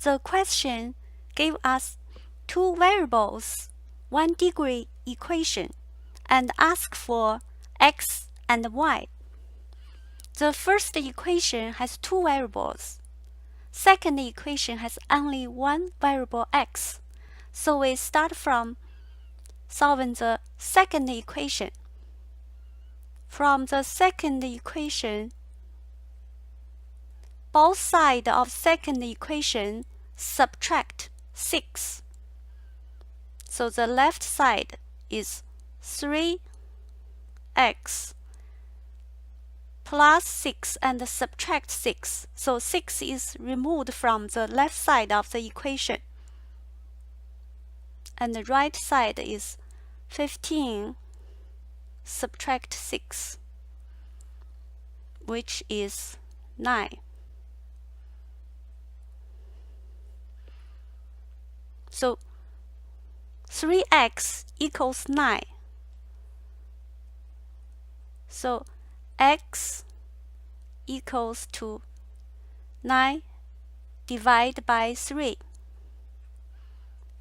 The question gave us two variables, one degree equation, and asked for x and y. The first equation has two variables. Second equation has only one variable x. So we start from solving the second equation. From the second equation, both sides of second equation subtract 6. So the left side is 3x plus 6 and subtract 6. So 6 is removed from the left side of the equation. And the right side is 15 subtract 6, which is 9. So 3x equals 9. So x equals to 9 divided by 3,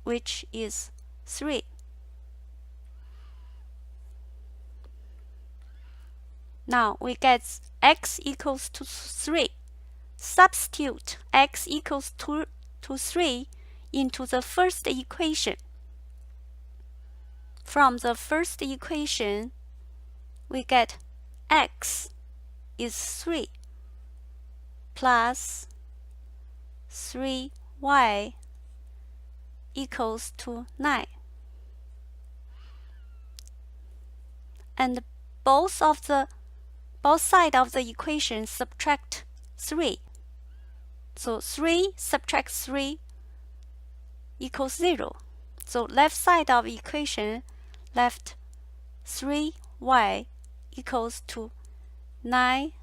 which is 3. Now we get x equals to 3. Substitute x equals to 3 into the first equation. From the first equation, we get x is 3 plus 3y equals to 9. And both sides of the equation subtract 3. So 3 subtract 3 equals 0. So left side of equation left 3y equals to 9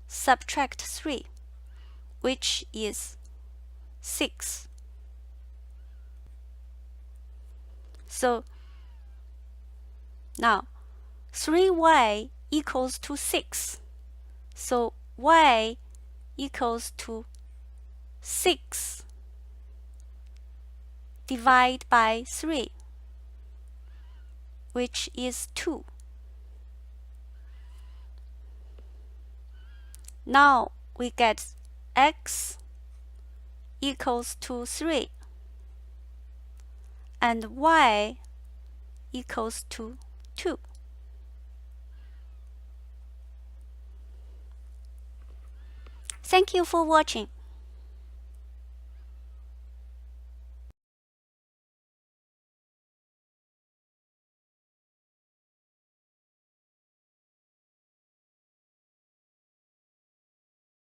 subtract 3, which is 6. So now 3y equals to 6. So y equals to 6 divided by 3, which is 2. Now we get x equals to 3 and y equals to 2. Thank you for watching.